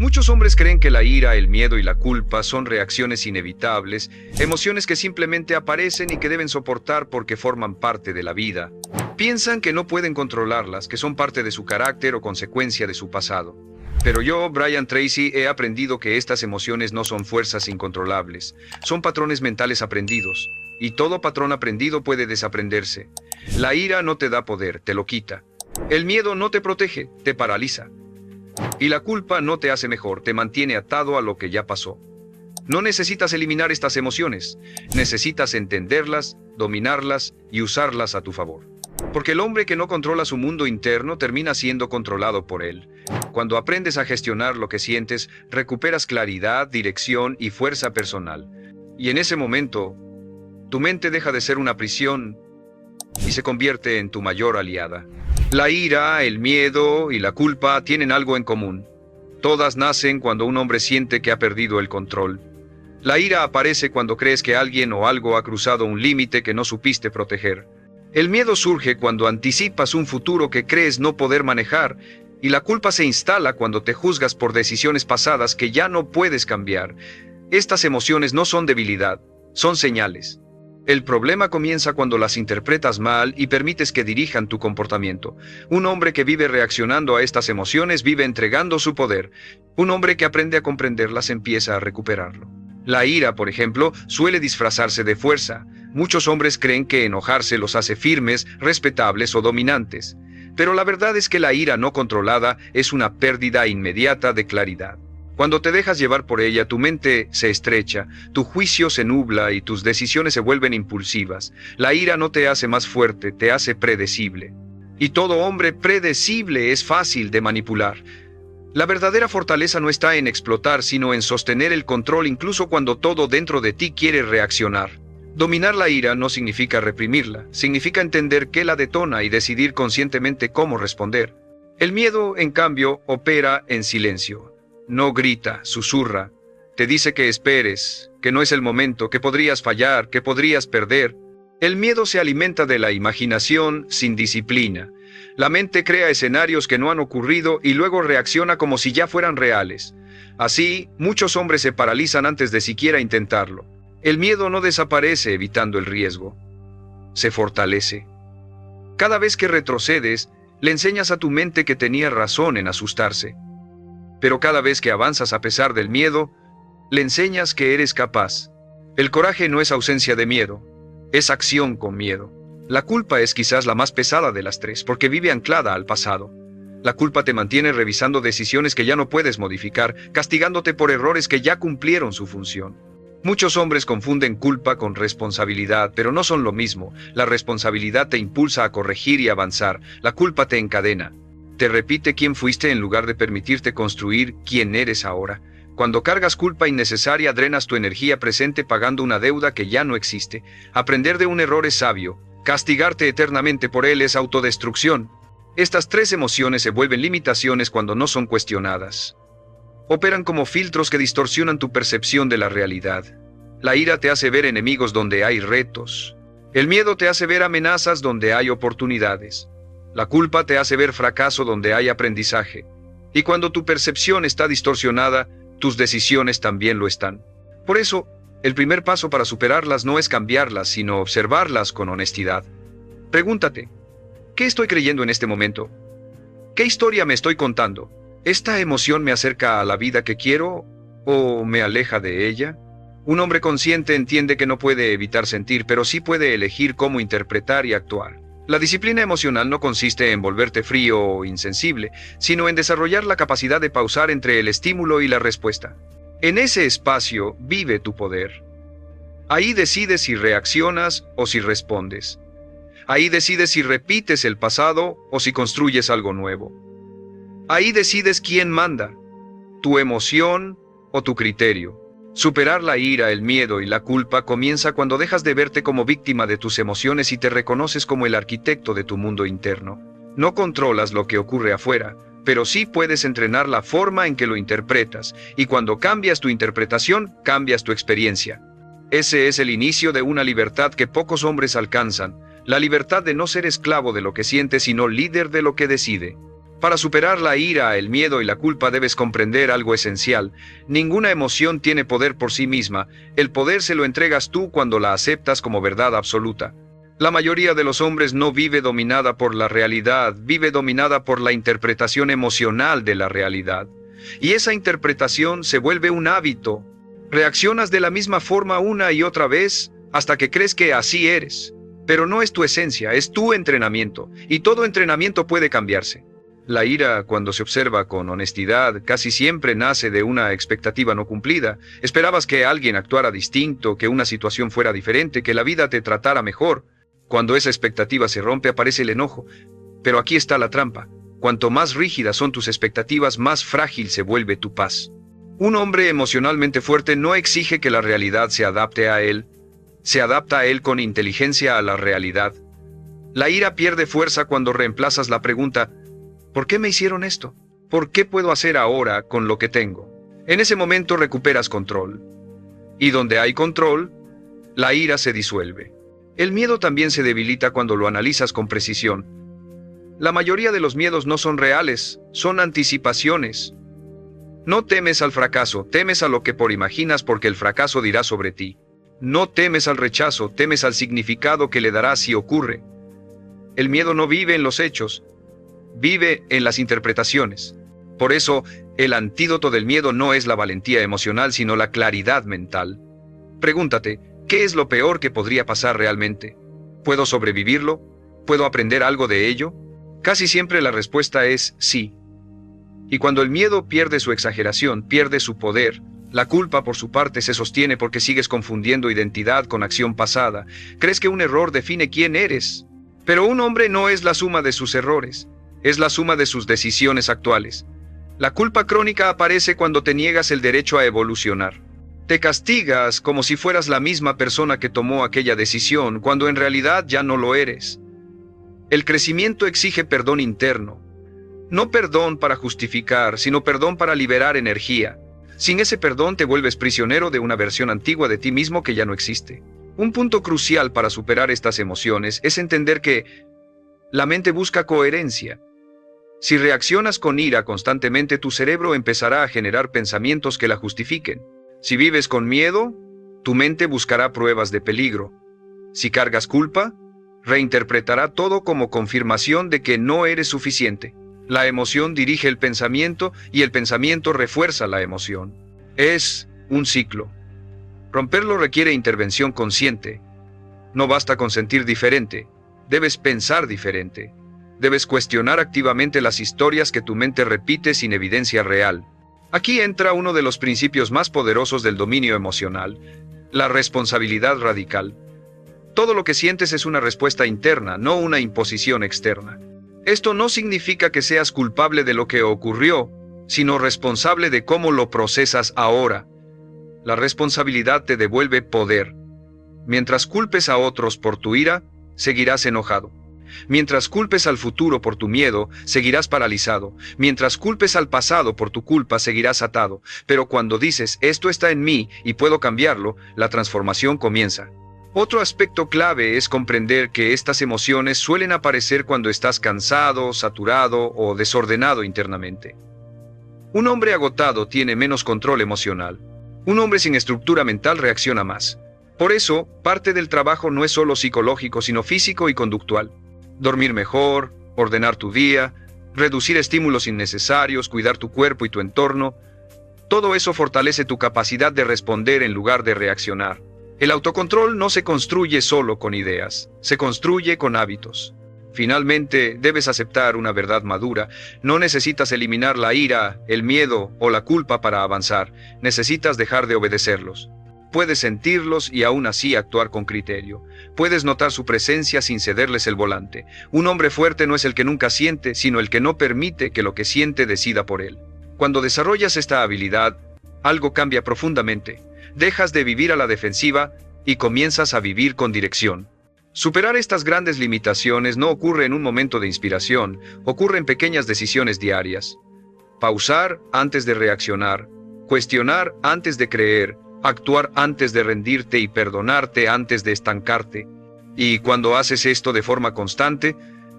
Muchos hombres creen que la ira, el miedo y la culpa son reacciones inevitables, emociones que simplemente aparecen y que deben soportar porque forman parte de la vida. Piensan que no pueden controlarlas, que son parte de su carácter o consecuencia de su pasado. Pero yo, Brian Tracy, he aprendido que estas emociones no son fuerzas incontrolables, son patrones mentales aprendidos, y todo patrón aprendido puede desaprenderse. La ira no te da poder, te lo quita. El miedo no te protege, te paraliza. Y la culpa no te hace mejor, te mantiene atado a lo que ya pasó. No necesitas eliminar estas emociones, necesitas entenderlas, dominarlas y usarlas a tu favor. Porque el hombre que no controla su mundo interno termina siendo controlado por él. Cuando aprendes a gestionar lo que sientes, recuperas claridad, dirección y fuerza personal. Y en ese momento, tu mente deja de ser una prisión y se convierte en tu mayor aliada. La ira, el miedo y la culpa tienen algo en común. Todas nacen cuando un hombre siente que ha perdido el control. La ira aparece cuando crees que alguien o algo ha cruzado un límite que no supiste proteger. El miedo surge cuando anticipas un futuro que crees no poder manejar, y la culpa se instala cuando te juzgas por decisiones pasadas que ya no puedes cambiar. Estas emociones no son debilidad, son señales. El problema comienza cuando las interpretas mal y permites que dirijan tu comportamiento. Un hombre que vive reaccionando a estas emociones vive entregando su poder. Un hombre que aprende a comprenderlas empieza a recuperarlo. La ira, por ejemplo, suele disfrazarse de fuerza. Muchos hombres creen que enojarse los hace firmes, respetables o dominantes. Pero la verdad es que la ira no controlada es una pérdida inmediata de claridad. Cuando te dejas llevar por ella, tu mente se estrecha, tu juicio se nubla y tus decisiones se vuelven impulsivas. La ira no te hace más fuerte, te hace predecible. Y todo hombre predecible es fácil de manipular. La verdadera fortaleza no está en explotar, sino en sostener el control incluso cuando todo dentro de ti quiere reaccionar. Dominar la ira no significa reprimirla, significa entender qué la detona y decidir conscientemente cómo responder. El miedo, en cambio, opera en silencio. No grita, susurra, te dice que esperes, que no es el momento, que podrías fallar, que podrías perder. El miedo se alimenta de la imaginación sin disciplina. La mente crea escenarios que no han ocurrido y luego reacciona como si ya fueran reales. Así, muchos hombres se paralizan antes de siquiera intentarlo. El miedo no desaparece evitando el riesgo, se fortalece. Cada vez que retrocedes, le enseñas a tu mente que tenía razón en asustarse. Pero cada vez que avanzas a pesar del miedo, le enseñas que eres capaz. El coraje no es ausencia de miedo, es acción con miedo. La culpa es quizás la más pesada de las tres, porque vive anclada al pasado. La culpa te mantiene revisando decisiones que ya no puedes modificar, castigándote por errores que ya cumplieron su función. Muchos hombres confunden culpa con responsabilidad, pero no son lo mismo. La responsabilidad te impulsa a corregir y avanzar, la culpa te encadena. Te repite quién fuiste en lugar de permitirte construir quién eres ahora. Cuando cargas culpa innecesaria, drenas tu energía presente pagando una deuda que ya no existe. Aprender de un error es sabio. Castigarte eternamente por él es autodestrucción. Estas tres emociones se vuelven limitaciones cuando no son cuestionadas. Operan como filtros que distorsionan tu percepción de la realidad. La ira te hace ver enemigos donde hay retos. El miedo te hace ver amenazas donde hay oportunidades. La culpa te hace ver fracaso donde hay aprendizaje. Y cuando tu percepción está distorsionada, tus decisiones también lo están. Por eso, el primer paso para superarlas no es cambiarlas, sino observarlas con honestidad. Pregúntate, ¿qué estoy creyendo en este momento? ¿Qué historia me estoy contando? ¿Esta emoción me acerca a la vida que quiero o me aleja de ella? Un hombre consciente entiende que no puede evitar sentir, pero sí puede elegir cómo interpretar y actuar. La disciplina emocional no consiste en volverte frío o insensible, sino en desarrollar la capacidad de pausar entre el estímulo y la respuesta. En ese espacio vive tu poder. Ahí decides si reaccionas o si respondes. Ahí decides si repites el pasado o si construyes algo nuevo. Ahí decides quién manda, tu emoción o tu criterio. Superar la ira, el miedo y la culpa comienza cuando dejas de verte como víctima de tus emociones y te reconoces como el arquitecto de tu mundo interno. No controlas lo que ocurre afuera, pero sí puedes entrenar la forma en que lo interpretas, y cuando cambias tu interpretación, cambias tu experiencia. Ese es el inicio de una libertad que pocos hombres alcanzan, la libertad de no ser esclavo de lo que siente, sino líder de lo que decide. Para superar la ira, el miedo y la culpa debes comprender algo esencial. Ninguna emoción tiene poder por sí misma. El poder se lo entregas tú cuando la aceptas como verdad absoluta. La mayoría de los hombres no vive dominada por la realidad, vive dominada por la interpretación emocional de la realidad. Y esa interpretación se vuelve un hábito. Reaccionas de la misma forma una y otra vez hasta que crees que así eres. Pero no es tu esencia, es tu entrenamiento. Y todo entrenamiento puede cambiarse. La ira, cuando se observa con honestidad, casi siempre nace de una expectativa no cumplida. Esperabas que alguien actuara distinto, que una situación fuera diferente, que la vida te tratara mejor. Cuando esa expectativa se rompe, aparece el enojo. Pero aquí está la trampa. Cuanto más rígidas son tus expectativas, más frágil se vuelve tu paz. Un hombre emocionalmente fuerte no exige que la realidad se adapte a él. Se adapta a él con inteligencia a la realidad. La ira pierde fuerza cuando reemplazas la pregunta: ¿por qué me hicieron esto? ¿Por qué puedo hacer ahora con lo que tengo? En ese momento recuperas control. Y donde hay control, la ira se disuelve. El miedo también se debilita cuando lo analizas con precisión. La mayoría de los miedos no son reales, son anticipaciones. No temes al fracaso, temes a lo que por imaginas porque el fracaso dirá sobre ti. No temes al rechazo, temes al significado que le darás si ocurre. El miedo no vive en los hechos, vive en las interpretaciones. Por eso, el antídoto del miedo no es la valentía emocional, sino la claridad mental. Pregúntate, ¿qué es lo peor que podría pasar realmente? ¿Puedo sobrevivirlo? ¿Puedo aprender algo de ello? Casi siempre la respuesta es sí. Y cuando el miedo pierde su exageración, pierde su poder, la culpa por su parte se sostiene porque sigues confundiendo identidad con acción pasada. Crees que un error define quién eres. Pero un hombre no es la suma de sus errores. Es la suma de sus decisiones actuales. La culpa crónica aparece cuando te niegas el derecho a evolucionar. Te castigas como si fueras la misma persona que tomó aquella decisión, cuando en realidad ya no lo eres. El crecimiento exige perdón interno. No perdón para justificar, sino perdón para liberar energía. Sin ese perdón te vuelves prisionero de una versión antigua de ti mismo que ya no existe. Un punto crucial para superar estas emociones es entender que la mente busca coherencia. Si reaccionas con ira constantemente, tu cerebro empezará a generar pensamientos que la justifiquen. Si vives con miedo, tu mente buscará pruebas de peligro. Si cargas culpa, reinterpretará todo como confirmación de que no eres suficiente. La emoción dirige el pensamiento y el pensamiento refuerza la emoción. Es un ciclo. Romperlo requiere intervención consciente. No basta con sentir diferente, debes pensar diferente. Debes cuestionar activamente las historias que tu mente repite sin evidencia real. Aquí entra uno de los principios más poderosos del dominio emocional, la responsabilidad radical. Todo lo que sientes es una respuesta interna, no una imposición externa. Esto no significa que seas culpable de lo que ocurrió, sino responsable de cómo lo procesas ahora. La responsabilidad te devuelve poder. Mientras culpes a otros por tu ira, seguirás enojado. Mientras culpes al futuro por tu miedo, seguirás paralizado. Mientras culpes al pasado por tu culpa, seguirás atado. Pero cuando dices, esto está en mí y puedo cambiarlo, la transformación comienza. Otro aspecto clave es comprender que estas emociones suelen aparecer cuando estás cansado, saturado o desordenado internamente. Un hombre agotado tiene menos control emocional. Un hombre sin estructura mental reacciona más. Por eso, parte del trabajo no es solo psicológico, sino físico y conductual. Dormir mejor, ordenar tu día, reducir estímulos innecesarios, cuidar tu cuerpo y tu entorno. Todo eso fortalece tu capacidad de responder en lugar de reaccionar. El autocontrol no se construye solo con ideas, se construye con hábitos. Finalmente, debes aceptar una verdad madura. No necesitas eliminar la ira, el miedo o la culpa para avanzar. Necesitas dejar de obedecerlos. Puedes sentirlos y aún así actuar con criterio. Puedes notar su presencia sin cederles el volante. Un hombre fuerte no es el que nunca siente, sino el que no permite que lo que siente decida por él. Cuando desarrollas esta habilidad, algo cambia profundamente. Dejas de vivir a la defensiva y comienzas a vivir con dirección. Superar estas grandes limitaciones no ocurre en un momento de inspiración, ocurre en pequeñas decisiones diarias. Pausar antes de reaccionar, cuestionar antes de creer, actuar antes de rendirte y perdonarte antes de estancarte. Y cuando haces esto de forma constante,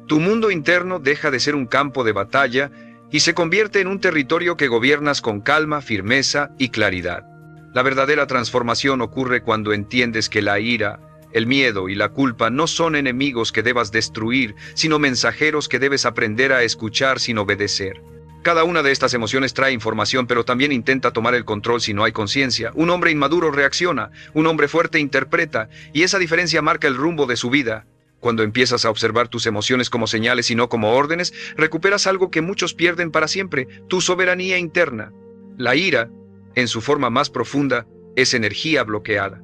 Tu mundo interno deja de ser un campo de batalla y se convierte en un territorio que gobiernas con calma, firmeza y claridad. La verdadera transformación ocurre cuando entiendes que la ira, el miedo y la culpa no son enemigos que debas destruir, sino mensajeros que debes aprender a escuchar sin obedecer. Cada una de estas emociones trae información, pero también intenta tomar el control si no hay conciencia. Un hombre inmaduro reacciona, un hombre fuerte interpreta, y esa diferencia marca el rumbo de su vida. Cuando empiezas a observar tus emociones como señales y no como órdenes, recuperas algo que muchos pierden para siempre, tu soberanía interna. La ira, en su forma más profunda, es energía bloqueada.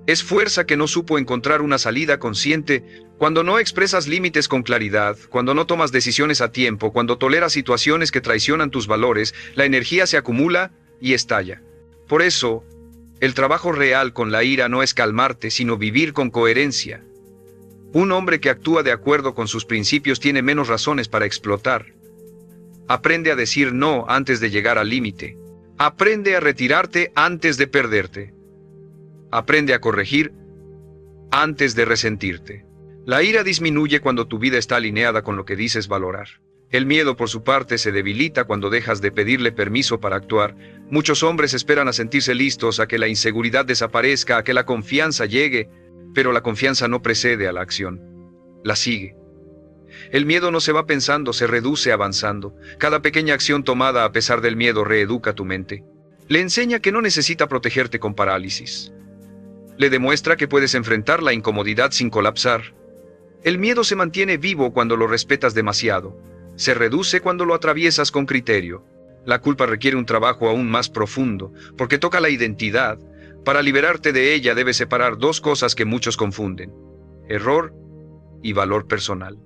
Es fuerza que no supo encontrar una salida consciente. Cuando no expresas límites con claridad, cuando no tomas decisiones a tiempo, cuando toleras situaciones que traicionan tus valores, la energía se acumula y estalla. Por eso, el trabajo real con la ira no es calmarte, sino vivir con coherencia. Un hombre que actúa de acuerdo con sus principios tiene menos razones para explotar. Aprende a decir no antes de llegar al límite. Aprende a retirarte antes de perderte. Aprende a corregir antes de resentirte. La ira disminuye cuando tu vida está alineada con lo que dices valorar. El miedo, por su parte, se debilita cuando dejas de pedirle permiso para actuar. Muchos hombres esperan a sentirse listos, a que la inseguridad desaparezca, a que la confianza llegue, pero la confianza no precede a la acción, la sigue. El miedo no se va pensando, se reduce avanzando. Cada pequeña acción tomada a pesar del miedo reeduca tu mente. Le enseña que no necesita protegerte con parálisis. Le demuestra que puedes enfrentar la incomodidad sin colapsar. El miedo se mantiene vivo cuando lo respetas demasiado. Se reduce cuando lo atraviesas con criterio. La culpa requiere un trabajo aún más profundo, porque toca la identidad. Para liberarte de ella debes separar dos cosas que muchos confunden: error y valor personal.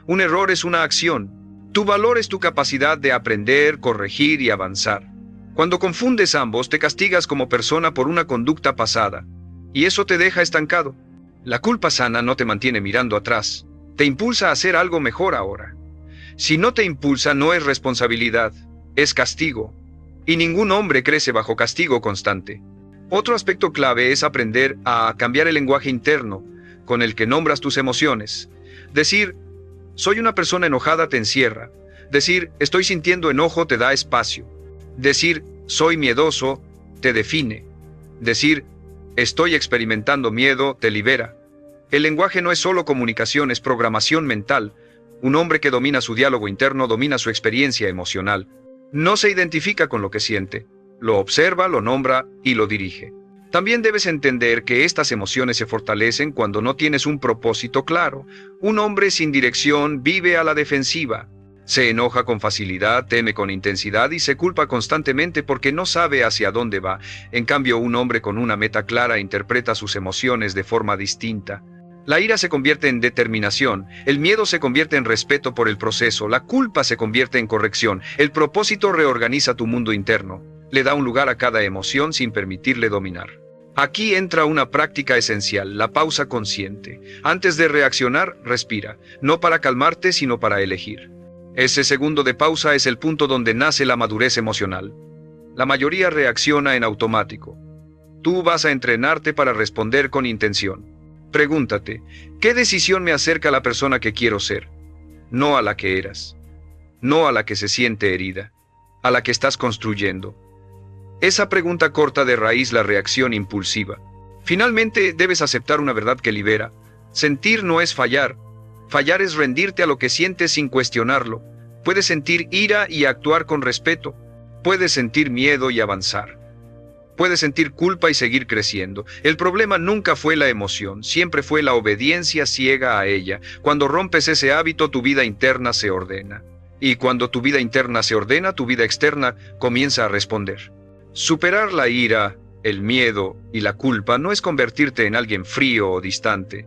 Un error es una acción. Tu valor es tu capacidad de aprender, corregir y avanzar. Cuando confundes ambos, te castigas como persona por una conducta pasada, y eso te deja estancado. La culpa sana no te mantiene mirando atrás, te impulsa a hacer algo mejor ahora. Si no te impulsa, no es responsabilidad, es castigo. Y ningún hombre crece bajo castigo constante. Otro aspecto clave es aprender a cambiar el lenguaje interno con el que nombras tus emociones. Decir, soy una persona enojada te encierra. Decir, estoy sintiendo enojo te da espacio. Decir, soy miedoso te define. Decir, estoy experimentando miedo te libera. El lenguaje no es solo comunicación, es programación mental. Un hombre que domina su diálogo interno domina su experiencia emocional. No se identifica con lo que siente. Lo observa, lo nombra y lo dirige. También debes entender que estas emociones se fortalecen cuando no tienes un propósito claro. Un hombre sin dirección vive a la defensiva. Se enoja con facilidad, teme con intensidad y se culpa constantemente porque no sabe hacia dónde va. En cambio, un hombre con una meta clara interpreta sus emociones de forma distinta. La ira se convierte en determinación, el miedo se convierte en respeto por el proceso, la culpa se convierte en corrección, el propósito reorganiza tu mundo interno, le da un lugar a cada emoción sin permitirle dominar. Aquí entra una práctica esencial, la pausa consciente. Antes de reaccionar, respira, no para calmarte, sino para elegir. Ese segundo de pausa es el punto donde nace la madurez emocional. La mayoría reacciona en automático. Tú vas a entrenarte para responder con intención. Pregúntate, ¿qué decisión me acerca a la persona que quiero ser? No a la que eras. No a la que se siente herida. A la que estás construyendo. Esa pregunta corta de raíz la reacción impulsiva. Finalmente, debes aceptar una verdad que libera. Sentir no es fallar. Fallar es rendirte a lo que sientes sin cuestionarlo. Puedes sentir ira y actuar con respeto. Puedes sentir miedo y avanzar. Puedes sentir culpa y seguir creciendo. El problema nunca fue la emoción, siempre fue la obediencia ciega a ella. Cuando rompes ese hábito, tu vida interna se ordena. Y cuando tu vida interna se ordena, tu vida externa comienza a responder. Superar la ira, el miedo y la culpa no es convertirte en alguien frío o distante.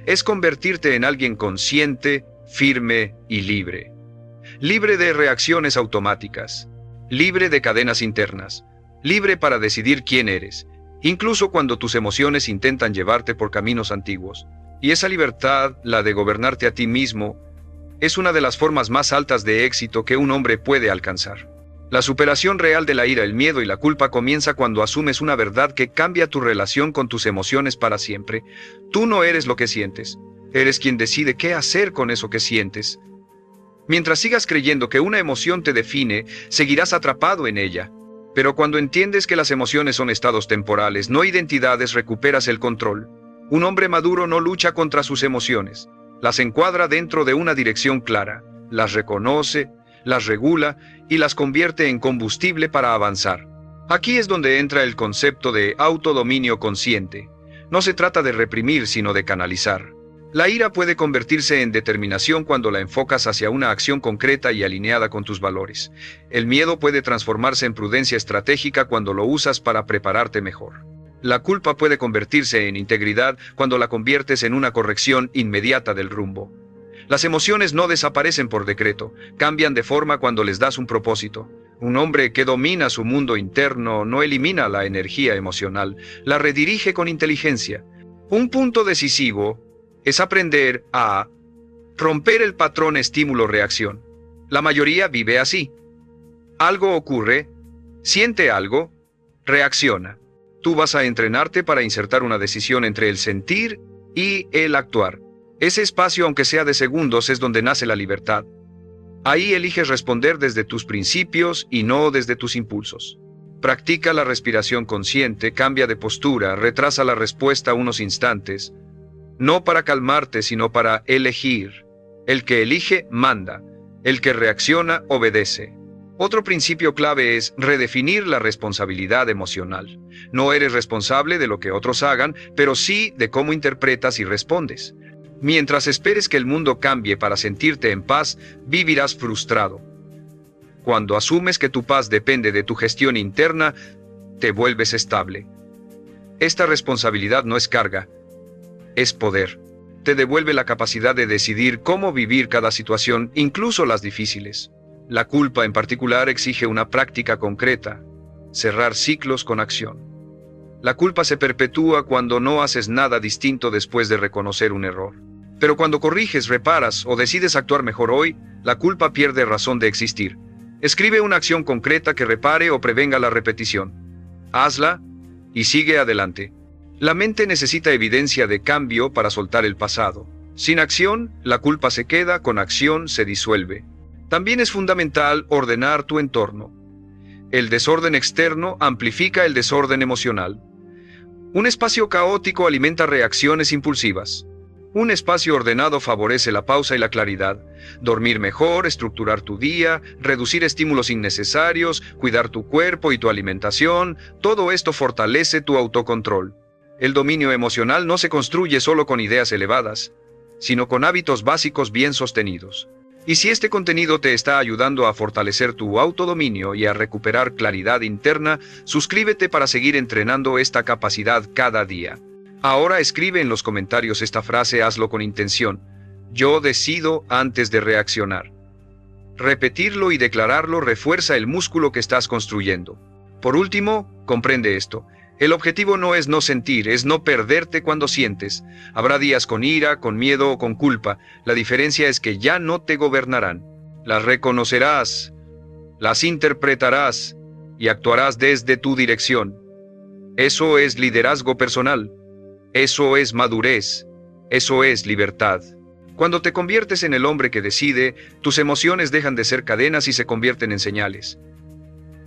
Es convertirte en alguien consciente, firme y libre. Libre de reacciones automáticas. Libre de cadenas internas. Libre para decidir quién eres, incluso cuando tus emociones intentan llevarte por caminos antiguos. Y esa libertad, la de gobernarte a ti mismo, es una de las formas más altas de éxito que un hombre puede alcanzar. La superación real de la ira, el miedo y la culpa comienza cuando asumes una verdad que cambia tu relación con tus emociones para siempre. Tú no eres lo que sientes. Eres quien decide qué hacer con eso que sientes. Mientras sigas creyendo que una emoción te define, seguirás atrapado en ella. Pero cuando entiendes que las emociones son estados temporales, no identidades, recuperas el control. Un hombre maduro no lucha contra sus emociones. Las encuadra dentro de una dirección clara, las reconoce, las regula y las convierte en combustible para avanzar. Aquí es donde entra el concepto de autodominio consciente. No se trata de reprimir, sino de canalizar. La ira puede convertirse en determinación cuando la enfocas hacia una acción concreta y alineada con tus valores. El miedo puede transformarse en prudencia estratégica cuando lo usas para prepararte mejor. La culpa puede convertirse en integridad cuando la conviertes en una corrección inmediata del rumbo. Las emociones no desaparecen por decreto, cambian de forma cuando les das un propósito. Un hombre que domina su mundo interno no elimina la energía emocional, la redirige con inteligencia. Un punto decisivo es aprender a romper el patrón estímulo-reacción. La mayoría vive así. Algo ocurre, siente algo, reacciona. Tú vas a entrenarte para insertar una decisión entre el sentir y el actuar. Ese espacio, aunque sea de segundos, es donde nace la libertad. Ahí eliges responder desde tus principios y no desde tus impulsos. Practica la respiración consciente, cambia de postura, retrasa la respuesta unos instantes. No para calmarte, sino para elegir. El que elige, manda. El que reacciona, obedece. Otro principio clave es redefinir la responsabilidad emocional. No eres responsable de lo que otros hagan, pero sí de cómo interpretas y respondes. Mientras esperes que el mundo cambie para sentirte en paz, vivirás frustrado. Cuando asumes que tu paz depende de tu gestión interna, te vuelves estable. Esta responsabilidad no es carga, es poder. Te devuelve la capacidad de decidir cómo vivir cada situación, incluso las difíciles. La culpa en particular exige una práctica concreta, cerrar ciclos con acción. La culpa se perpetúa cuando no haces nada distinto después de reconocer un error. Pero cuando corriges, reparas o decides actuar mejor hoy, la culpa pierde razón de existir. Escribe una acción concreta que repare o prevenga la repetición. Hazla y sigue adelante. La mente necesita evidencia de cambio para soltar el pasado. Sin acción, la culpa se queda, con acción se disuelve. También es fundamental ordenar tu entorno. El desorden externo amplifica el desorden emocional. Un espacio caótico alimenta reacciones impulsivas. Un espacio ordenado favorece la pausa y la claridad. Dormir mejor, estructurar tu día, reducir estímulos innecesarios, cuidar tu cuerpo y tu alimentación, todo esto fortalece tu autocontrol. El dominio emocional no se construye solo con ideas elevadas, sino con hábitos básicos bien sostenidos. Y si este contenido te está ayudando a fortalecer tu autodominio y a recuperar claridad interna, suscríbete para seguir entrenando esta capacidad cada día. Ahora escribe en los comentarios esta frase, hazlo con intención. Yo decido antes de reaccionar. Repetirlo y declararlo refuerza el músculo que estás construyendo. Por último, comprende esto. El objetivo no es no sentir, es no perderte cuando sientes. Habrá días con ira, con miedo o con culpa. La diferencia es que ya no te gobernarán. Las reconocerás, las interpretarás y actuarás desde tu dirección. Eso es liderazgo personal. Eso es madurez. Eso es libertad. Cuando te conviertes en el hombre que decide, tus emociones dejan de ser cadenas y se convierten en señales.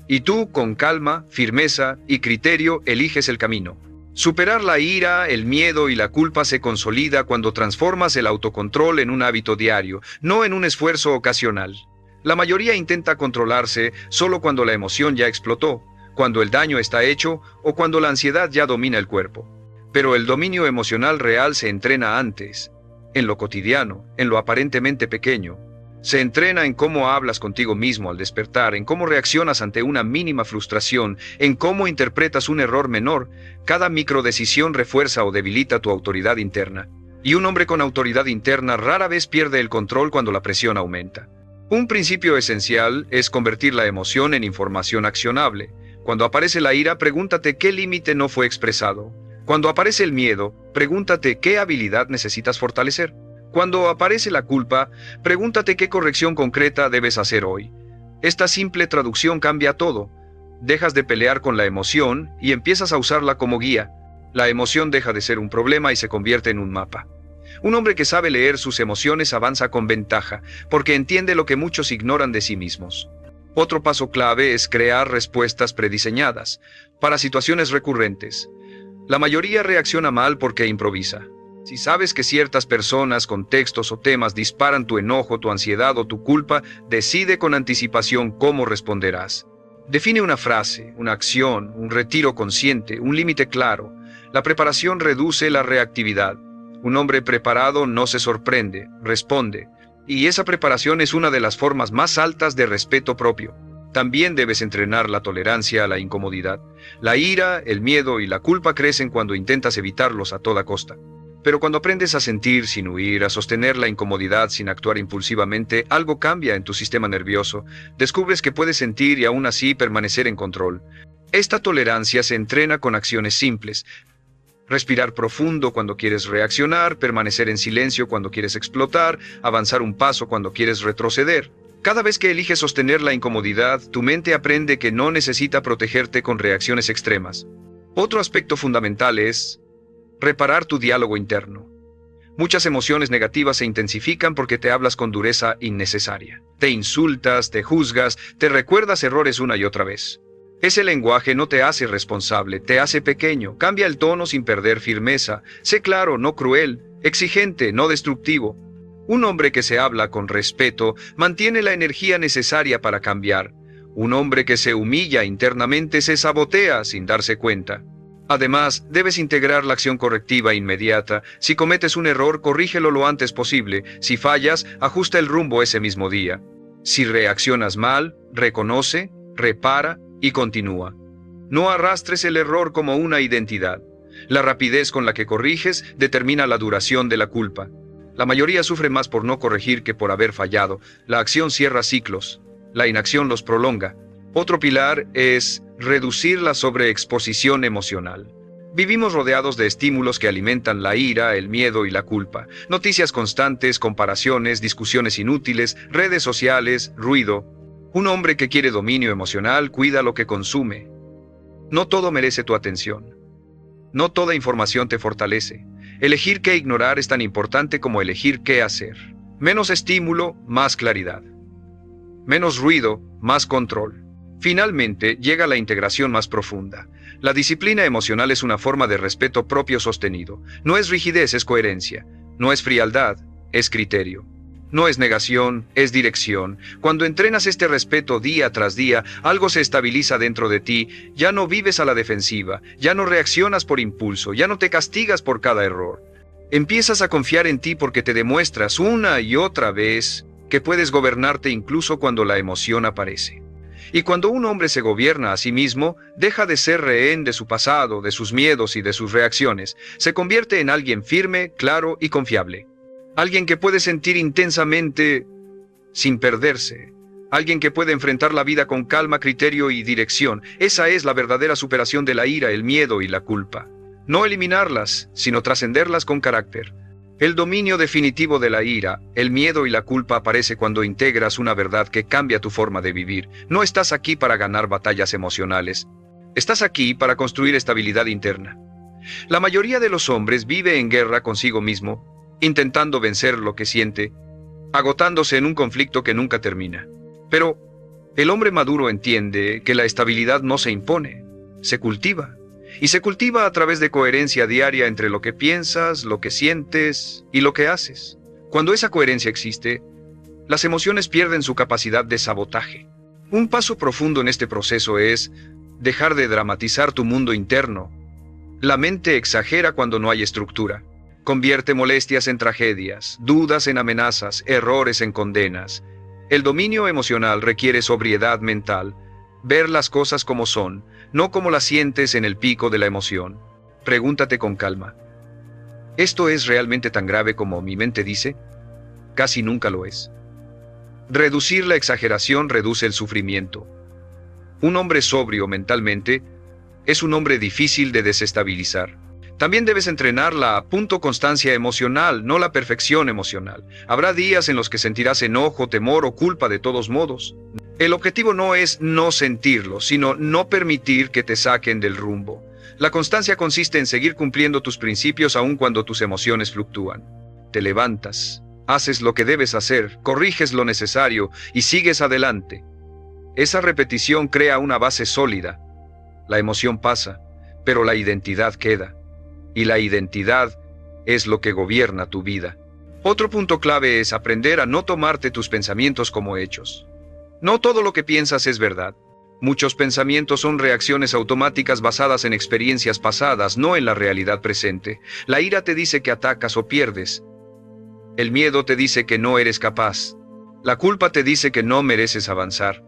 Y tú, con calma, firmeza y criterio, eliges el camino. Superar la ira, el miedo y la culpa se consolida cuando transformas el autocontrol en un hábito diario, no en un esfuerzo ocasional. La mayoría intenta controlarse solo cuando la emoción ya explotó, cuando el daño está hecho o cuando la ansiedad ya domina el cuerpo. Pero el dominio emocional real se entrena antes, en lo cotidiano, en lo aparentemente pequeño. Se entrena en cómo hablas contigo mismo al despertar, en cómo reaccionas ante una mínima frustración, en cómo interpretas un error menor. Cada microdecisión refuerza o debilita tu autoridad interna. Y un hombre con autoridad interna rara vez pierde el control cuando la presión aumenta. Un principio esencial es convertir la emoción en información accionable. Cuando aparece la ira, pregúntate qué límite no fue expresado. Cuando aparece el miedo, pregúntate qué habilidad necesitas fortalecer. Cuando aparece la culpa, pregúntate qué corrección concreta debes hacer hoy. Esta simple traducción cambia todo. Dejas de pelear con la emoción y empiezas a usarla como guía. La emoción deja de ser un problema y se convierte en un mapa. Un hombre que sabe leer sus emociones avanza con ventaja, porque entiende lo que muchos ignoran de sí mismos. Otro paso clave es crear respuestas prediseñadas para situaciones recurrentes. La mayoría reacciona mal porque improvisa. Si sabes que ciertas personas, contextos o temas disparan tu enojo, tu ansiedad o tu culpa, decide con anticipación cómo responderás. Define una frase, una acción, un retiro consciente, un límite claro. La preparación reduce la reactividad. Un hombre preparado no se sorprende, responde. Y esa preparación es una de las formas más altas de respeto propio. También debes entrenar la tolerancia a la incomodidad. La ira, el miedo y la culpa crecen cuando intentas evitarlos a toda costa. Pero cuando aprendes a sentir sin huir, a sostener la incomodidad sin actuar impulsivamente, algo cambia en tu sistema nervioso. Descubres que puedes sentir y aún así permanecer en control. Esta tolerancia se entrena con acciones simples. Respirar profundo cuando quieres reaccionar, permanecer en silencio cuando quieres explotar, avanzar un paso cuando quieres retroceder. Cada vez que eliges sostener la incomodidad, tu mente aprende que no necesita protegerte con reacciones extremas. Otro aspecto fundamental es reparar tu diálogo interno. Muchas emociones negativas se intensifican porque te hablas con dureza innecesaria. Te insultas, te juzgas, te recuerdas errores una y otra vez. Ese lenguaje no te hace responsable, te hace pequeño. Cambia el tono sin perder firmeza. Sé claro, no cruel. Exigente, no destructivo. Un hombre que se habla con respeto mantiene la energía necesaria para cambiar. Un hombre que se humilla internamente se sabotea sin darse cuenta. Además, debes integrar la acción correctiva inmediata. Si cometes un error, corrígelo lo antes posible. Si fallas, ajusta el rumbo ese mismo día. Si reaccionas mal, reconoce, repara y continúa. No arrastres el error como una identidad. La rapidez con la que corriges determina la duración de la culpa. La mayoría sufre más por no corregir que por haber fallado. La acción cierra ciclos. La inacción los prolonga. Otro pilar es reducir la sobreexposición emocional. Vivimos rodeados de estímulos que alimentan la ira, el miedo y la culpa. Noticias constantes, comparaciones, discusiones inútiles, redes sociales, ruido. Un hombre que quiere dominio emocional cuida lo que consume. No todo merece tu atención. No toda información te fortalece. Elegir qué ignorar es tan importante como elegir qué hacer. Menos estímulo, más claridad. Menos ruido, más control. Finalmente, llega la integración más profunda. La disciplina emocional es una forma de respeto propio sostenido. No es rigidez, es coherencia. No es frialdad, es criterio. No es negación, es dirección. Cuando entrenas este respeto día tras día, algo se estabiliza dentro de ti. Ya no vives a la defensiva, ya no reaccionas por impulso, ya no te castigas por cada error. Empiezas a confiar en ti porque te demuestras una y otra vez que puedes gobernarte incluso cuando la emoción aparece. Y cuando un hombre se gobierna a sí mismo, deja de ser rehén de su pasado, de sus miedos y de sus reacciones. Se convierte en alguien firme, claro y confiable. Alguien que puede sentir intensamente sin perderse. Alguien que puede enfrentar la vida con calma, criterio y dirección. Esa es la verdadera superación de la ira, el miedo y la culpa. No eliminarlas, sino trascenderlas con carácter. El dominio definitivo de la ira, el miedo y la culpa aparece cuando integras una verdad que cambia tu forma de vivir. No estás aquí para ganar batallas emocionales. Estás aquí para construir estabilidad interna. La mayoría de los hombres vive en guerra consigo mismo, intentando vencer lo que siente, agotándose en un conflicto que nunca termina. Pero el hombre maduro entiende que la estabilidad no se impone, se cultiva. Y se cultiva a través de coherencia diaria entre lo que piensas, lo que sientes y lo que haces. Cuando esa coherencia existe, las emociones pierden su capacidad de sabotaje. Un paso profundo en este proceso es dejar de dramatizar tu mundo interno. La mente exagera cuando no hay estructura. Convierte molestias en tragedias, dudas en amenazas, errores en condenas. El dominio emocional requiere sobriedad mental, ver las cosas como son, no como las sientes en el pico de la emoción. Pregúntate con calma: ¿esto es realmente tan grave como mi mente dice? Casi nunca lo es. Reducir la exageración reduce el sufrimiento. Un hombre sobrio mentalmente es un hombre difícil de desestabilizar. También debes entrenar la constancia emocional, no la perfección emocional. Habrá días en los que sentirás enojo, temor o culpa de todos modos. El objetivo no es no sentirlo, sino no permitir que te saquen del rumbo. La constancia consiste en seguir cumpliendo tus principios aun cuando tus emociones fluctúan. te levantas, haces lo que debes hacer, corriges lo necesario y sigues adelante. Esa repetición crea una base sólida. La emoción pasa, pero la identidad queda. Y la identidad es lo que gobierna tu vida. Otro punto clave es aprender a no tomarte tus pensamientos como hechos. No todo lo que piensas es verdad. Muchos pensamientos son reacciones automáticas basadas en experiencias pasadas, no en la realidad presente. La ira te dice que atacas o pierdes. El miedo te dice que no eres capaz. La culpa te dice que no mereces avanzar.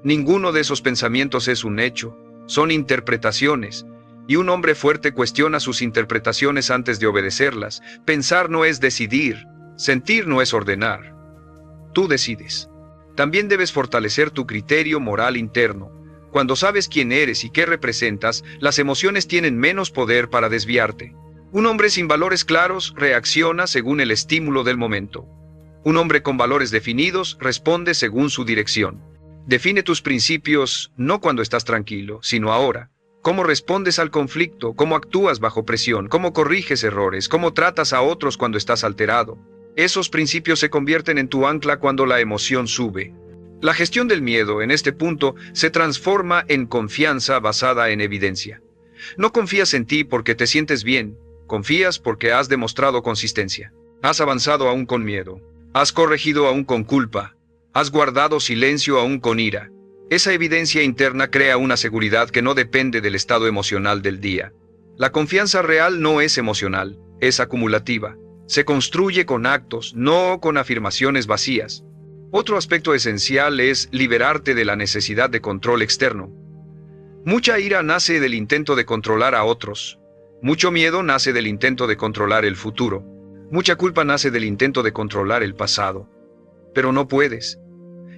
Ninguno de esos pensamientos es un hecho, son interpretaciones. Y un hombre fuerte cuestiona sus interpretaciones antes de obedecerlas. Pensar no es decidir, sentir no es ordenar. Tú decides. También debes fortalecer tu criterio moral interno. Cuando sabes quién eres y qué representas, las emociones tienen menos poder para desviarte. Un hombre sin valores claros reacciona según el estímulo del momento. Un hombre con valores definidos responde según su dirección. Define tus principios no cuando estás tranquilo, sino ahora. Cómo respondes al conflicto, cómo actúas bajo presión, cómo corriges errores, cómo tratas a otros cuando estás alterado. Esos principios se convierten en tu ancla cuando la emoción sube. La gestión del miedo, en este punto, se transforma en confianza basada en evidencia. No confías en ti porque te sientes bien, confías porque has demostrado consistencia. Has avanzado aún con miedo, has corregido aún con culpa, has guardado silencio aún con ira. Esa evidencia interna crea una seguridad que no depende del estado emocional del día. La confianza real no es emocional, es acumulativa. Se construye con actos, no con afirmaciones vacías. Otro aspecto esencial es liberarte de la necesidad de control externo. Mucha ira nace del intento de controlar a otros. Mucho miedo nace del intento de controlar el futuro. Mucha culpa nace del intento de controlar el pasado. Pero no puedes.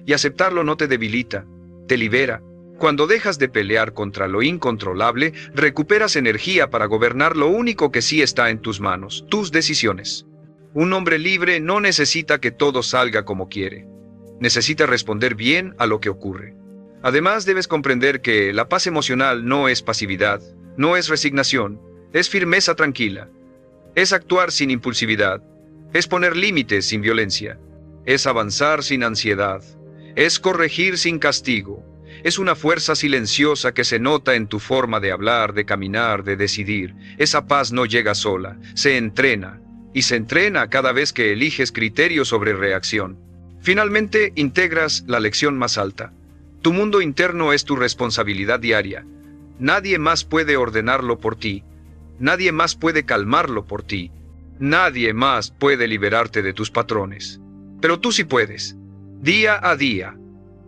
Y aceptarlo no te debilita, te libera. Cuando dejas de pelear contra lo incontrolable, recuperas energía para gobernar lo único que sí está en tus manos, tus decisiones. Un hombre libre no necesita que todo salga como quiere. Necesita responder bien a lo que ocurre. Además, debes comprender que la paz emocional no es pasividad, no es resignación, es firmeza tranquila. Es actuar sin impulsividad, es poner límites sin violencia, es avanzar sin ansiedad, es corregir sin castigo. Es una fuerza silenciosa que se nota en tu forma de hablar, de caminar, de decidir. Esa paz no llega sola, se entrena, y se entrena cada vez que eliges criterio sobre reacción. Finalmente, integras la lección más alta. Tu mundo interno es tu responsabilidad diaria. Nadie más puede ordenarlo por ti. Nadie más puede calmarlo por ti. Nadie más puede liberarte de tus patrones. Pero tú sí puedes. Día a día.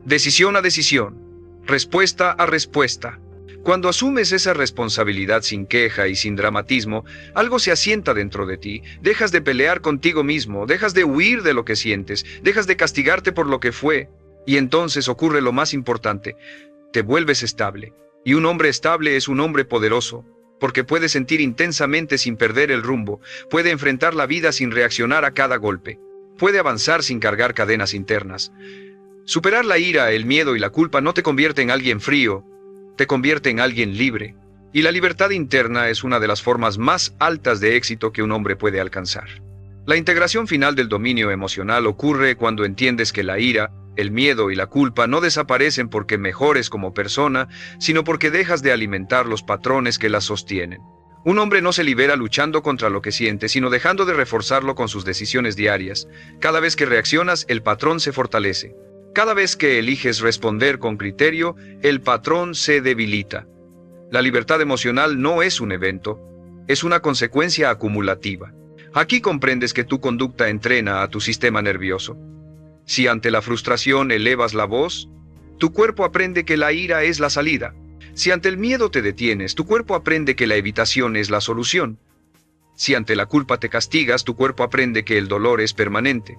Decisión a decisión. Respuesta a respuesta. Cuando asumes esa responsabilidad sin queja y sin dramatismo, algo se asienta dentro de ti. Dejas de pelear contigo mismo, dejas de huir de lo que sientes, dejas de castigarte por lo que fue. Y entonces ocurre lo más importante, te vuelves estable. Y un hombre estable es un hombre poderoso, porque puede sentir intensamente sin perder el rumbo, puede enfrentar la vida sin reaccionar a cada golpe, puede avanzar sin cargar cadenas internas. Superar la ira, el miedo y la culpa no te convierte en alguien frío, te convierte en alguien libre. Y la libertad interna es una de las formas más altas de éxito que un hombre puede alcanzar. La integración final del dominio emocional ocurre cuando entiendes que la ira, el miedo y la culpa no desaparecen porque mejores como persona, sino porque dejas de alimentar los patrones que las sostienen. Un hombre no se libera luchando contra lo que siente, sino dejando de reforzarlo con sus decisiones diarias. Cada vez que reaccionas, el patrón se fortalece. Cada vez que eliges responder con criterio, el patrón se debilita. La libertad emocional no es un evento, es una consecuencia acumulativa. Aquí comprendes que tu conducta entrena a tu sistema nervioso. Si ante la frustración elevas la voz, tu cuerpo aprende que la ira es la salida. Si ante el miedo te detienes, tu cuerpo aprende que la evitación es la solución. Si ante la culpa te castigas, tu cuerpo aprende que el dolor es permanente.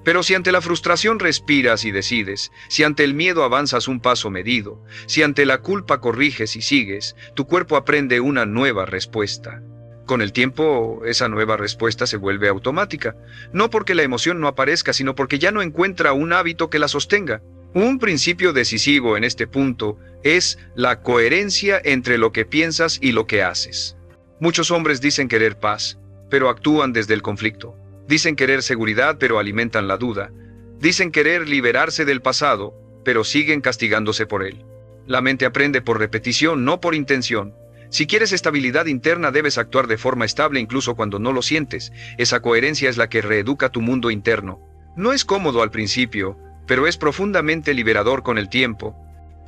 Pero si ante la frustración respiras y decides, si ante el miedo avanzas un paso medido, si ante la culpa corriges y sigues, tu cuerpo aprende una nueva respuesta. Con el tiempo, esa nueva respuesta se vuelve automática, no porque la emoción no aparezca, sino porque ya no encuentra un hábito que la sostenga. Un principio decisivo en este punto es la coherencia entre lo que piensas y lo que haces. Muchos hombres dicen querer paz, pero actúan desde el conflicto. Dicen querer seguridad, pero alimentan la duda. Dicen querer liberarse del pasado, pero siguen castigándose por él. La mente aprende por repetición, no por intención. Si quieres estabilidad interna, debes actuar de forma estable incluso cuando no lo sientes. Esa coherencia es la que reeduca tu mundo interno. No es cómodo al principio, pero es profundamente liberador con el tiempo.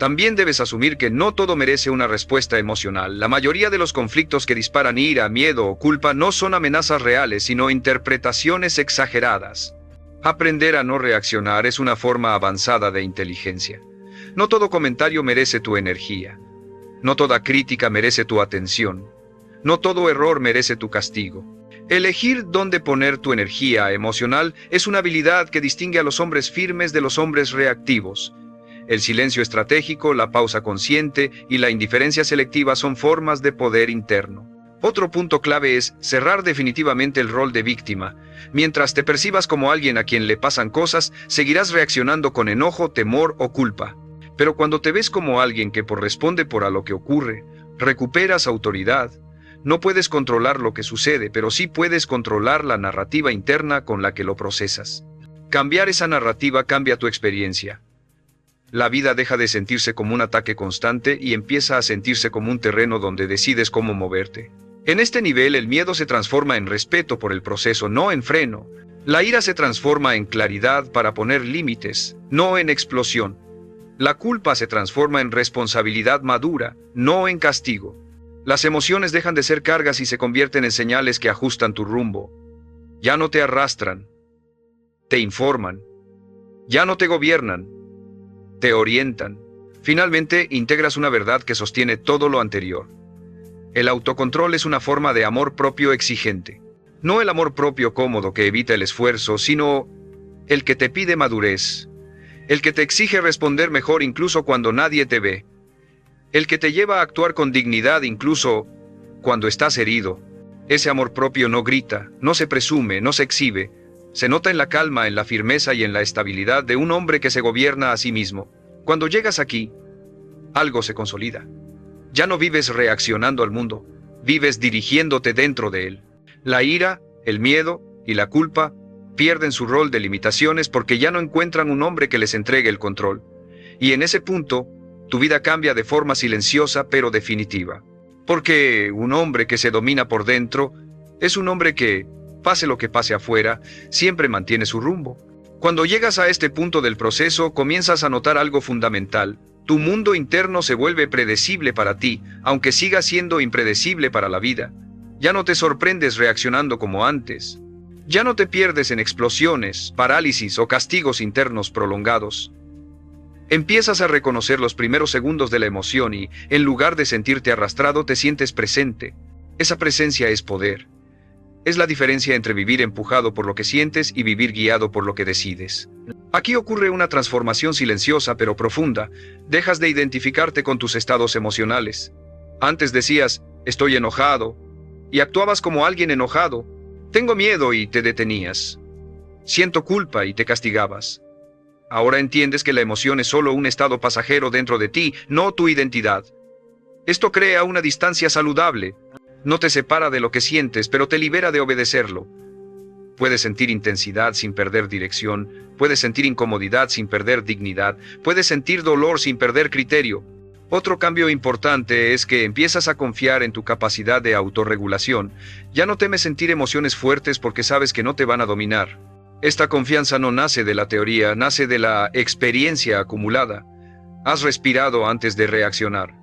También debes asumir que no todo merece una respuesta emocional. La mayoría de los conflictos que disparan ira, miedo o culpa no son amenazas reales, sino interpretaciones exageradas. Aprender a no reaccionar es una forma avanzada de inteligencia. No todo comentario merece tu energía. No toda crítica merece tu atención. No todo error merece tu castigo. Elegir dónde poner tu energía emocional es una habilidad que distingue a los hombres firmes de los hombres reactivos. El silencio estratégico, la pausa consciente y la indiferencia selectiva son formas de poder interno. Otro punto clave es cerrar definitivamente el rol de víctima. Mientras te percibas como alguien a quien le pasan cosas, seguirás reaccionando con enojo, temor o culpa. Pero cuando te ves como alguien que responde por a lo que ocurre, recuperas autoridad. No puedes controlar lo que sucede, pero sí puedes controlar la narrativa interna con la que lo procesas. Cambiar esa narrativa cambia tu experiencia. La vida deja de sentirse como un ataque constante y empieza a sentirse como un terreno donde decides cómo moverte. En este nivel, el miedo se transforma en respeto por el proceso, no en freno. La ira se transforma en claridad para poner límites, no en explosión. La culpa se transforma en responsabilidad madura, no en castigo. Las emociones dejan de ser cargas y se convierten en señales que ajustan tu rumbo. Ya no te arrastran, te informan. Ya no te gobiernan, te orientan. Finalmente, integras una verdad que sostiene todo lo anterior. El autocontrol es una forma de amor propio exigente. No el amor propio cómodo que evita el esfuerzo, sino el que te pide madurez. El que te exige responder mejor incluso cuando nadie te ve. El que te lleva a actuar con dignidad incluso cuando estás herido. Ese amor propio no grita, no se presume, no se exhibe. Se nota en la calma, en la firmeza y en la estabilidad de un hombre que se gobierna a sí mismo. Cuando llegas aquí, algo se consolida. Ya no vives reaccionando al mundo, vives dirigiéndote dentro de él. La ira, el miedo y la culpa pierden su rol de limitaciones porque ya no encuentran un hombre que les entregue el control. Y en ese punto, tu vida cambia de forma silenciosa pero definitiva. Porque un hombre que se domina por dentro es un hombre que, pase lo que pase afuera, siempre mantiene su rumbo. Cuando llegas a este punto del proceso, comienzas a notar algo fundamental. Tu mundo interno se vuelve predecible para ti, aunque siga siendo impredecible para la vida. Ya no te sorprendes reaccionando como antes. Ya no te pierdes en explosiones, parálisis o castigos internos prolongados. Empiezas a reconocer los primeros segundos de la emoción y, en lugar de sentirte arrastrado, te sientes presente. Esa presencia es poder. Es la diferencia entre vivir empujado por lo que sientes y vivir guiado por lo que decides. Aquí ocurre una transformación silenciosa pero profunda. Dejas de identificarte con tus estados emocionales. Antes decías, estoy enojado, y actuabas como alguien enojado. Tengo miedo y te detenías. Siento culpa y te castigabas. Ahora entiendes que la emoción es solo un estado pasajero dentro de ti, no tu identidad. Esto crea una distancia saludable. No te separa de lo que sientes, pero te libera de obedecerlo. Puedes sentir intensidad sin perder dirección, puedes sentir incomodidad sin perder dignidad, puedes sentir dolor sin perder criterio. Otro cambio importante es que empiezas a confiar en tu capacidad de autorregulación. Ya no temes sentir emociones fuertes porque sabes que no te van a dominar. Esta confianza no nace de la teoría, nace de la experiencia acumulada. Has respirado antes de reaccionar.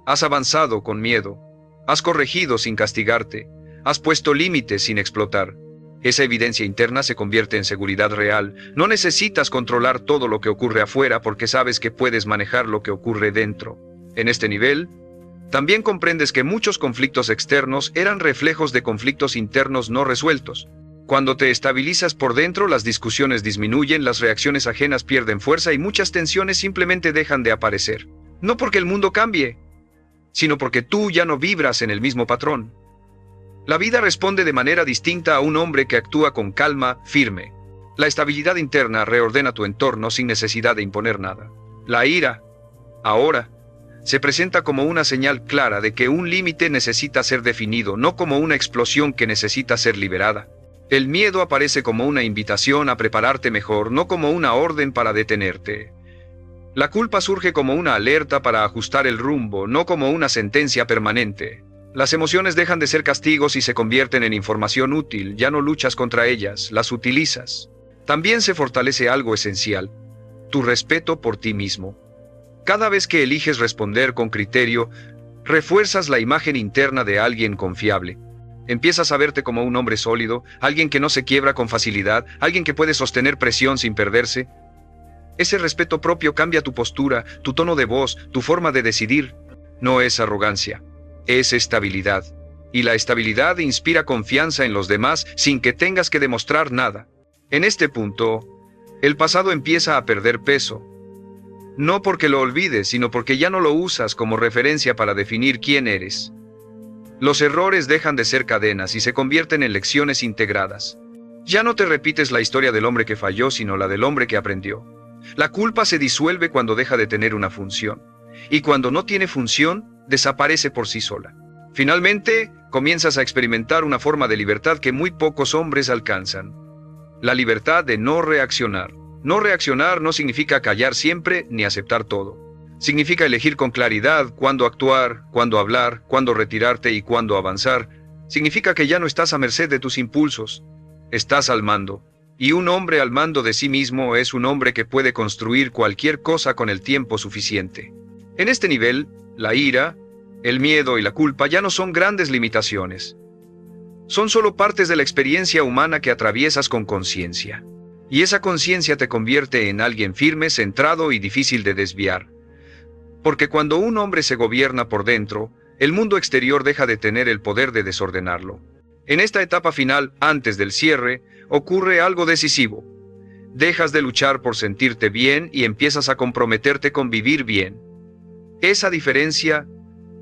Has avanzado con miedo. Has corregido sin castigarte. Has puesto límites sin explotar. Esa evidencia interna se convierte en seguridad real. No necesitas controlar todo lo que ocurre afuera porque sabes que puedes manejar lo que ocurre dentro. En este nivel, también comprendes que muchos conflictos externos eran reflejos de conflictos internos no resueltos. Cuando te estabilizas por dentro, las discusiones disminuyen, las reacciones ajenas pierden fuerza y muchas tensiones simplemente dejan de aparecer. No porque el mundo cambie, sino porque tú ya no vibras en el mismo patrón. La vida responde de manera distinta a un hombre que actúa con calma, firme. La estabilidad interna reordena tu entorno sin necesidad de imponer nada. La ira, ahora, se presenta como una señal clara de que un límite necesita ser definido, no como una explosión que necesita ser liberada. El miedo aparece como una invitación a prepararte mejor, no como una orden para detenerte. La culpa surge como una alerta para ajustar el rumbo, no como una sentencia permanente. Las emociones dejan de ser castigos y se convierten en información útil, ya no luchas contra ellas, las utilizas. También se fortalece algo esencial, tu respeto por ti mismo. Cada vez que eliges responder con criterio, refuerzas la imagen interna de alguien confiable. Empiezas a verte como un hombre sólido, alguien que no se quiebra con facilidad, alguien que puede sostener presión sin perderse. Ese respeto propio cambia tu postura, tu tono de voz, tu forma de decidir. No es arrogancia, es estabilidad. Y la estabilidad inspira confianza en los demás sin que tengas que demostrar nada. En este punto, el pasado empieza a perder peso. No porque lo olvides, sino porque ya no lo usas como referencia para definir quién eres. Los errores dejan de ser cadenas y se convierten en lecciones integradas. Ya no te repites la historia del hombre que falló, sino la del hombre que aprendió. La culpa se disuelve cuando deja de tener una función. Y cuando no tiene función, desaparece por sí sola. Finalmente, comienzas a experimentar una forma de libertad que muy pocos hombres alcanzan. La libertad de no reaccionar. No reaccionar no significa callar siempre ni aceptar todo. Significa elegir con claridad cuándo actuar, cuándo hablar, cuándo retirarte y cuándo avanzar. Significa que ya no estás a merced de tus impulsos. Estás al mando. Y un hombre al mando de sí mismo es un hombre que puede construir cualquier cosa con el tiempo suficiente. En este nivel, la ira, el miedo y la culpa ya no son grandes limitaciones. Son solo partes de la experiencia humana que atraviesas con conciencia. Y esa conciencia te convierte en alguien firme, centrado y difícil de desviar. Porque cuando un hombre se gobierna por dentro, el mundo exterior deja de tener el poder de desordenarlo. En esta etapa final, antes del cierre, ocurre algo decisivo. Dejas de luchar por sentirte bien y empiezas a comprometerte con vivir bien. Esa diferencia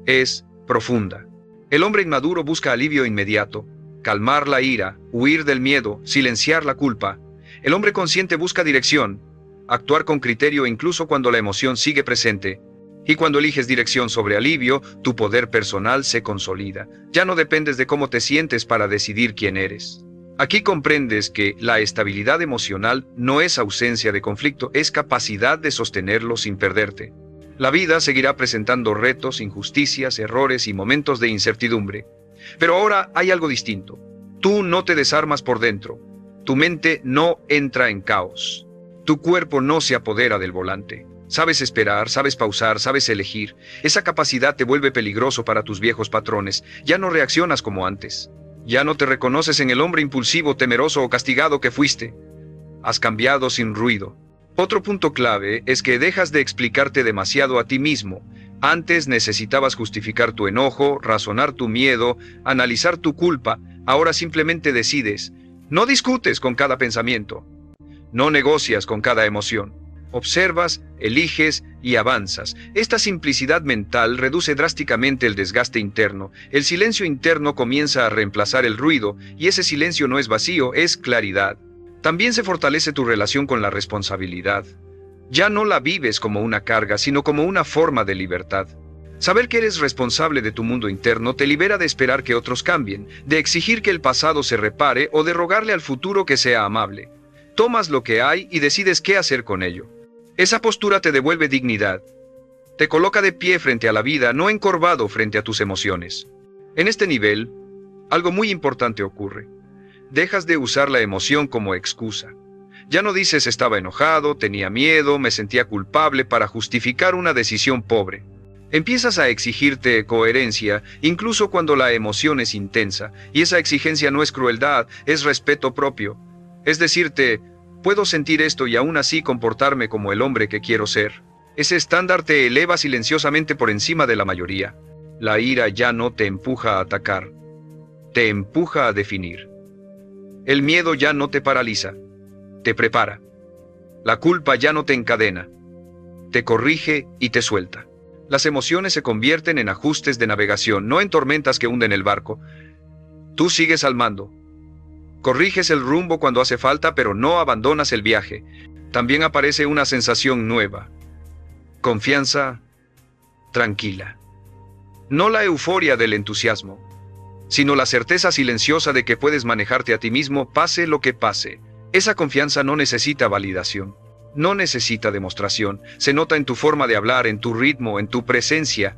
es profunda. El hombre inmaduro busca alivio inmediato, calmar la ira, huir del miedo, silenciar la culpa. El hombre consciente busca dirección, actuar con criterio incluso cuando la emoción sigue presente. Y cuando eliges dirección sobre alivio, tu poder personal se consolida. Ya no dependes de cómo te sientes para decidir quién eres. Aquí comprendes que la estabilidad emocional no es ausencia de conflicto, es capacidad de sostenerlo sin perderte. La vida seguirá presentando retos, injusticias, errores y momentos de incertidumbre. Pero ahora hay algo distinto. Tú no te desarmas por dentro. Tu mente no entra en caos. Tu cuerpo no se apodera del volante. Sabes esperar, sabes pausar, sabes elegir. Esa capacidad te vuelve peligroso para tus viejos patrones. Ya no reaccionas como antes. Ya no te reconoces en el hombre impulsivo, temeroso o castigado que fuiste. Has cambiado sin ruido. Otro punto clave es que dejas de explicarte demasiado a ti mismo. Antes necesitabas justificar tu enojo, razonar tu miedo, analizar tu culpa. Ahora simplemente decides. No discutes con cada pensamiento. No negocias con cada emoción. Observas, eliges y avanzas. Esta simplicidad mental reduce drásticamente el desgaste interno. El silencio interno comienza a reemplazar el ruido, y ese silencio no es vacío, es claridad. También se fortalece tu relación con la responsabilidad. Ya no la vives como una carga, sino como una forma de libertad. Saber que eres responsable de tu mundo interno te libera de esperar que otros cambien, de exigir que el pasado se repare o de rogarle al futuro que sea amable. Tomas lo que hay y decides qué hacer con ello. Esa postura te devuelve dignidad. Te coloca de pie frente a la vida, no encorvado frente a tus emociones. En este nivel, algo muy importante ocurre. Dejas de usar la emoción como excusa. Ya no dices estaba enojado, tenía miedo, me sentía culpable para justificar una decisión pobre. Empiezas a exigirte coherencia, incluso cuando la emoción es intensa, y esa exigencia no es crueldad, es respeto propio. Es decirte, puedo sentir esto y aún así comportarme como el hombre que quiero ser. Ese estándar te eleva silenciosamente por encima de la mayoría. La ira ya no te empuja a atacar, te empuja a definir. El miedo ya no te paraliza, te prepara. La culpa ya no te encadena, te corrige y te suelta. Las emociones se convierten en ajustes de navegación, no en tormentas que hunden el barco. Tú sigues al mando. Corriges el rumbo cuando hace falta, pero no abandonas el viaje. También aparece una sensación nueva. Confianza tranquila. No la euforia del entusiasmo. sino la certeza silenciosa de que puedes manejarte a ti mismo pase lo que pase. Esa confianza no necesita validación, no necesita demostración, se nota en tu forma de hablar, en tu ritmo, en tu presencia.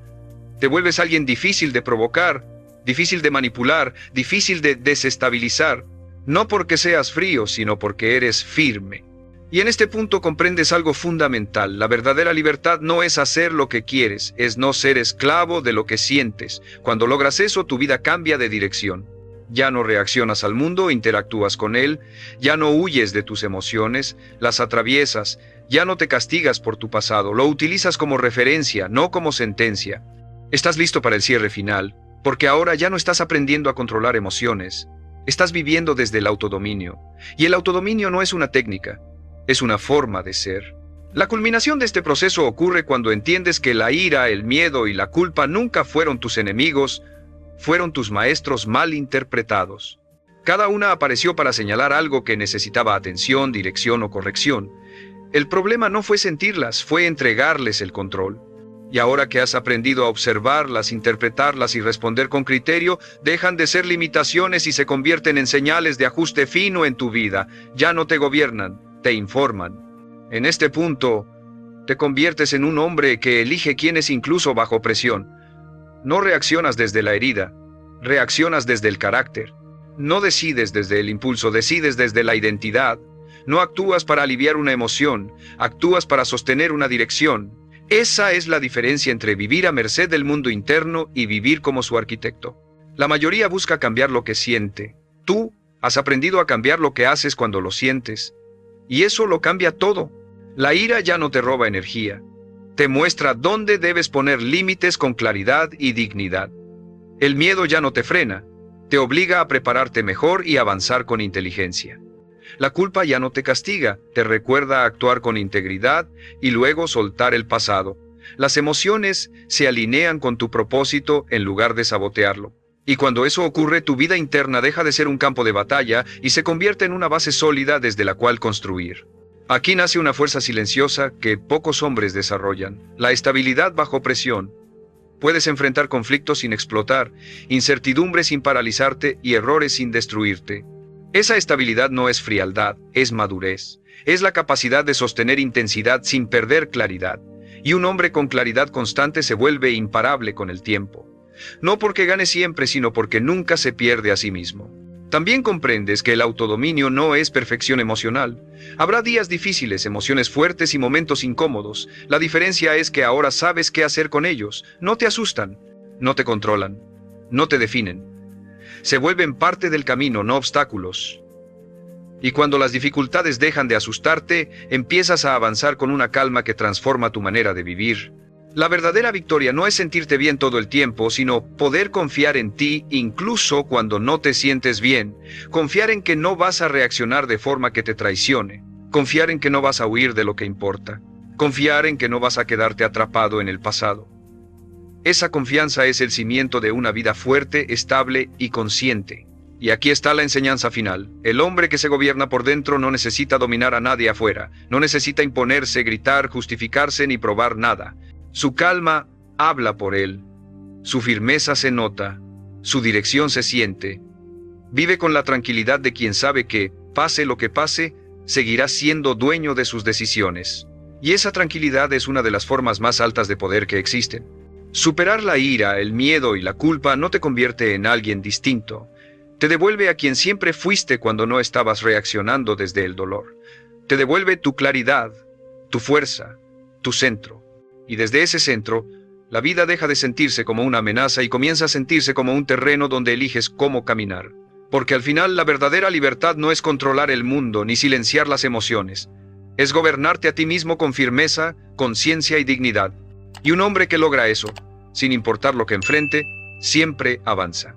Te vuelves alguien difícil de provocar, difícil de manipular, difícil de desestabilizar, no porque seas frío, sino porque eres firme. Y en este punto comprendes algo fundamental: la verdadera libertad no es hacer lo que quieres, es no ser esclavo de lo que sientes. Cuando logras eso, tu vida cambia de dirección. Ya no reaccionas al mundo, interactúas con él, ya no huyes de tus emociones, las atraviesas, ya no te castigas por tu pasado, lo utilizas como referencia, no como sentencia. Estás listo para el cierre final, porque ahora ya no estás aprendiendo a controlar emociones, estás viviendo desde el autodominio. Y el autodominio no es una técnica, es una forma de ser. La culminación de este proceso ocurre cuando entiendes que la ira, el miedo y la culpa nunca fueron tus enemigos, fueron tus maestros mal interpretados. Cada una apareció para señalar algo que necesitaba atención, dirección o corrección. El problema no fue sentirlas, fue entregarles el control. Y ahora que has aprendido a observarlas, interpretarlas y responder con criterio, dejan de ser limitaciones y se convierten en señales de ajuste fino en tu vida. Ya no te gobiernan, te informan. En este punto, te conviertes en un hombre que elige quién es incluso bajo presión. No reaccionas desde la herida, reaccionas desde el carácter. No decides desde el impulso, decides desde la identidad. No actúas para aliviar una emoción, actúas para sostener una dirección. Esa es la diferencia entre vivir a merced del mundo interno y vivir como su arquitecto. La mayoría busca cambiar lo que siente. Tú has aprendido a cambiar lo que haces cuando lo sientes. Y eso lo cambia todo. La ira ya no te roba energía. Te muestra dónde debes poner límites con claridad y dignidad. El miedo ya no te frena, te obliga a prepararte mejor y avanzar con inteligencia. La culpa ya no te castiga, te recuerda a actuar con integridad y luego soltar el pasado. Las emociones se alinean con tu propósito en lugar de sabotearlo. Y cuando eso ocurre, tu vida interna deja de ser un campo de batalla y se convierte en una base sólida desde la cual construir. Aquí nace una fuerza silenciosa que pocos hombres desarrollan: la estabilidad bajo presión. Puedes enfrentar conflictos sin explotar, incertidumbre sin paralizarte y errores sin destruirte. Esa estabilidad no es frialdad, es madurez. Es la capacidad de sostener intensidad sin perder claridad. Y un hombre con claridad constante se vuelve imparable con el tiempo. No porque gane siempre, sino porque nunca se pierde a sí mismo. También comprendes que el autodominio no es perfección emocional. Habrá días difíciles, emociones fuertes y momentos incómodos. La diferencia es que ahora sabes qué hacer con ellos. No te asustan, no te controlan, no te definen. Se vuelven parte del camino, no obstáculos. Y cuando las dificultades dejan de asustarte, empiezas a avanzar con una calma que transforma tu manera de vivir. La verdadera victoria no es sentirte bien todo el tiempo, sino poder confiar en ti incluso cuando no te sientes bien. Confiar en que no vas a reaccionar de forma que te traicione. Confiar en que no vas a huir de lo que importa. Confiar en que no vas a quedarte atrapado en el pasado. Esa confianza es el cimiento de una vida fuerte, estable y consciente. Y aquí está la enseñanza final. El hombre que se gobierna por dentro no necesita dominar a nadie afuera. No necesita imponerse, gritar, justificarse ni probar nada. Su calma habla por él, su firmeza se nota, su dirección se siente. Vive con la tranquilidad de quien sabe que, pase lo que pase, seguirá siendo dueño de sus decisiones. Y esa tranquilidad es una de las formas más altas de poder que existen. Superar la ira, el miedo y la culpa no te convierte en alguien distinto. Te devuelve a quien siempre fuiste cuando no estabas reaccionando desde el dolor. Te devuelve tu claridad, tu fuerza, tu centro. Y desde ese centro, la vida deja de sentirse como una amenaza y comienza a sentirse como un terreno donde eliges cómo caminar. Porque al final la verdadera libertad no es controlar el mundo ni silenciar las emociones. Es gobernarte a ti mismo con firmeza, conciencia y dignidad. Y un hombre que logra eso, sin importar lo que enfrente, siempre avanza.